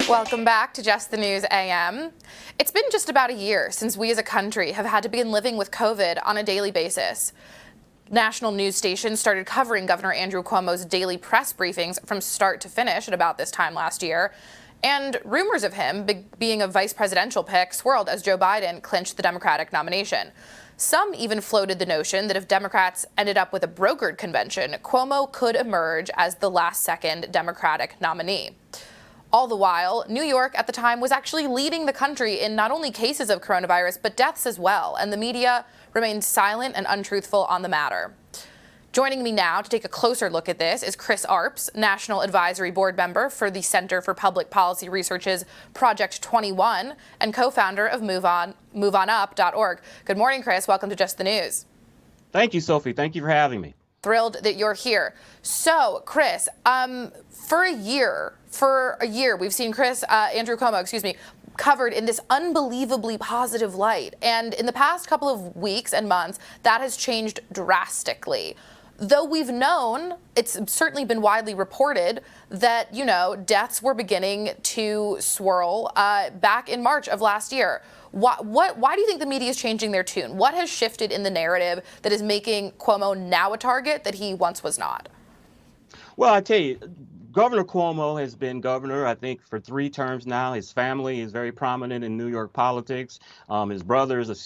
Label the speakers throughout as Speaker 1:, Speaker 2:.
Speaker 1: Welcome back to Just the News AM. It's been just about a year since we as a country have had to begin living with COVID on a daily basis. National news stations started covering Governor Andrew Cuomo's daily press briefings from start to finish at about this time last year. And rumors of him being a vice presidential pick swirled as Joe Biden clinched the Democratic nomination. Some even floated the notion that if Democrats ended up with a brokered convention, Cuomo could emerge as the last-second Democratic nominee. All the while, New York at the time was actually leading the country in not only cases of coronavirus, but deaths as well, and the media remained silent and untruthful on the matter. Joining me now to take a closer look at this is Chris Arps, National Advisory Board member for the Center for Public Policy Research's Project 21 and co-founder of MoveOnUp.org. Good morning, Chris. Welcome to Just the News.
Speaker 2: Thank you, Sophie. Thank you for having me.
Speaker 1: Thrilled that you're here. So, Chris, for a year, we've seen Andrew Cuomo, covered in this unbelievably positive light. And in the past couple of weeks and months, that has changed drastically. Though we've known, it's certainly been widely reported that, deaths were beginning to swirl back in March of last year. Why do you think the media is changing their tune? What has shifted in the narrative that is making Cuomo now a target that he once was not?
Speaker 2: Well, I tell you, Governor Cuomo has been governor, I think, for 3 terms now. His family is very prominent in New York politics. His brother is is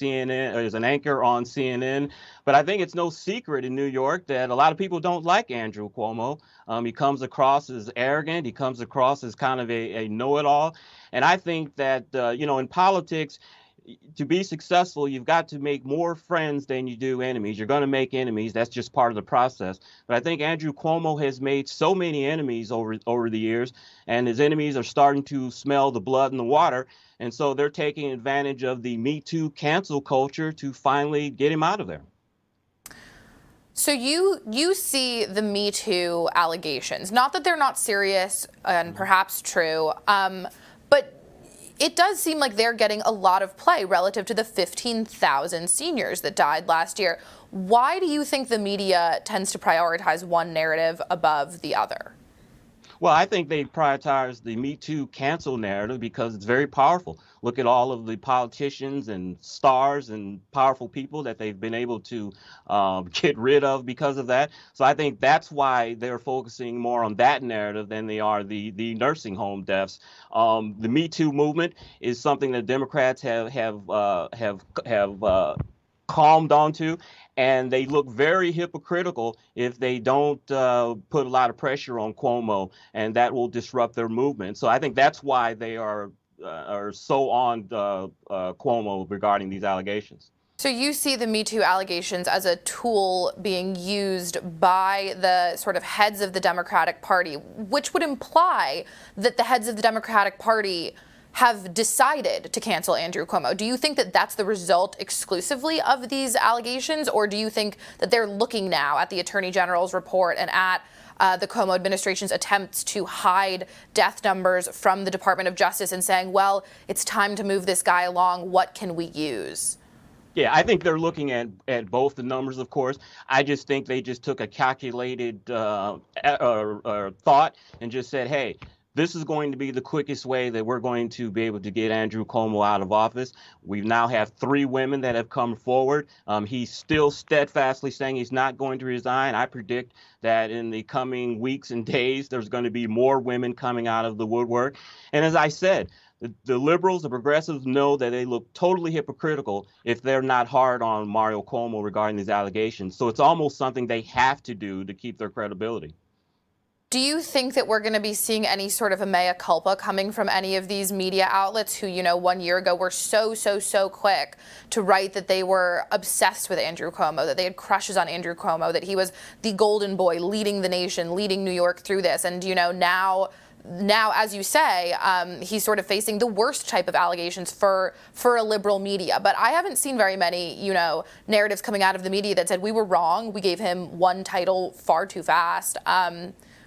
Speaker 2: an anchor on CNN. But I think it's no secret in New York that a lot of people don't like Andrew Cuomo. He comes across as arrogant. He comes across as kind of a know-it-all. And I think that, in politics, to be successful, you've got to make more friends than you do enemies. You're going to make enemies. That's just part of the process. But I think Andrew Cuomo has made so many enemies over the years, and his enemies are starting to smell the blood in the water. And so they're taking advantage of the Me Too cancel culture to finally get him out of there.
Speaker 1: So you see the Me Too allegations, not that they're not serious and perhaps true, but it does seem like they're getting a lot of play relative to the 15,000 seniors that died last year. Why do you think the media tends to prioritize one narrative above the other?
Speaker 2: Well, I think they prioritize the Me Too cancel narrative because it's very powerful. Look at all of the politicians and stars and powerful people that they've been able to get rid of because of that. So I think that's why they're focusing more on that narrative than they are the nursing home deaths. The Me Too movement is something that Democrats have calmed onto, and they look very hypocritical if they don't put a lot of pressure on Cuomo, and that will disrupt their movement. So I think that's why they are so on Cuomo regarding these allegations.
Speaker 1: So you see the Me Too allegations as a tool being used by the sort of heads of the Democratic Party, which would imply that the heads of the Democratic Party have decided to cancel Andrew Cuomo. Do you think that that's the result exclusively of these allegations, or do you think that they're looking now at the Attorney General's report and at the Cuomo administration's attempts to hide death numbers from the Department of Justice and saying, well, it's time to move this guy along, what can we use?
Speaker 2: Yeah, I think they're looking at both the numbers, of course. I just think they just took a calculated thought and just said, hey, this is going to be the quickest way that we're going to be able to get Andrew Cuomo out of office. We now have 3 women that have come forward. He's still steadfastly saying he's not going to resign. I predict that in the coming weeks and days, there's going to be more women coming out of the woodwork. And as I said, the liberals, the progressives know that they look totally hypocritical if they're not hard on Mario Cuomo regarding these allegations. So it's almost something they have to do to keep their credibility.
Speaker 1: Do you think that we're going to be seeing any sort of a mea culpa coming from any of these media outlets who, 1 year ago were so quick to write that they were obsessed with Andrew Cuomo, that they had crushes on Andrew Cuomo, that he was the golden boy leading the nation, leading New York through this? And, now, as you say, he's sort of facing the worst type of allegations for a liberal media. But I haven't seen very many, narratives coming out of the media that said we were wrong. We gave him one title far too fast.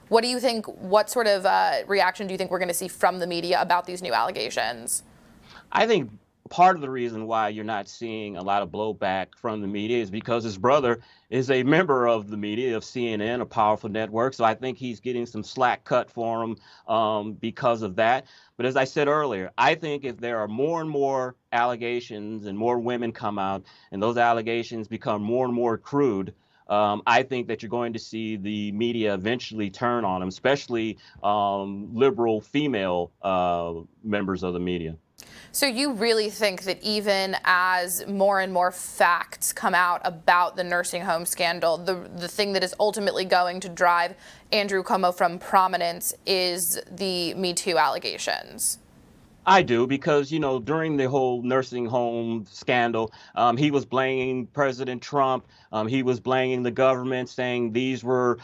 Speaker 1: What do you think? What sort of reaction do you think we're going to see from the media about these new allegations?
Speaker 2: I think part of the reason why you're not seeing a lot of blowback from the media is because his brother is a member of the media, of CNN, a powerful network. So I think he's getting some slack cut for him because of that. But as I said earlier, I think if there are more and more allegations and more women come out and those allegations become more and more crude, I think that you're going to see the media eventually turn on him, especially liberal female members of the media.
Speaker 1: So you really think that even as more and more facts come out about the nursing home scandal, the thing that is ultimately going to drive Andrew Cuomo from prominence is the Me Too allegations?
Speaker 2: I do because, during the whole nursing home scandal, he was blaming President Trump. He was blaming the government, saying these were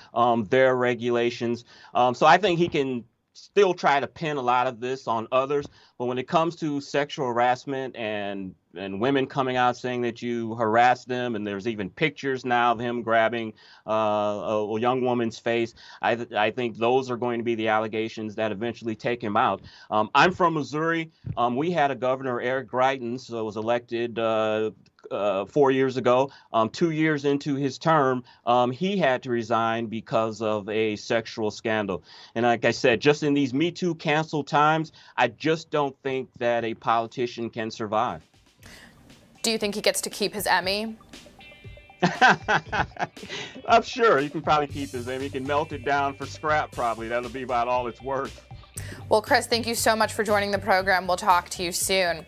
Speaker 2: their regulations. So I think he can still try to pin a lot of this on others. But when it comes to sexual harassment and women coming out saying that you harassed them, and there's even pictures now of him grabbing a young woman's face, I think those are going to be the allegations that eventually take him out. I'm from Missouri. We had a governor, Eric Greitens, was elected 4 years ago. 2 years into his term, he had to resign because of a sexual scandal. And like I said, just in these Me Too cancel times, I just don't think that a politician can survive.
Speaker 1: Do you think he gets to keep his Emmy?
Speaker 2: I'm sure you can probably keep his Emmy. You can melt it down for scrap, probably. That'll be about all it's worth.
Speaker 1: Well, Chris, thank you so much for joining the program. We'll talk to you soon.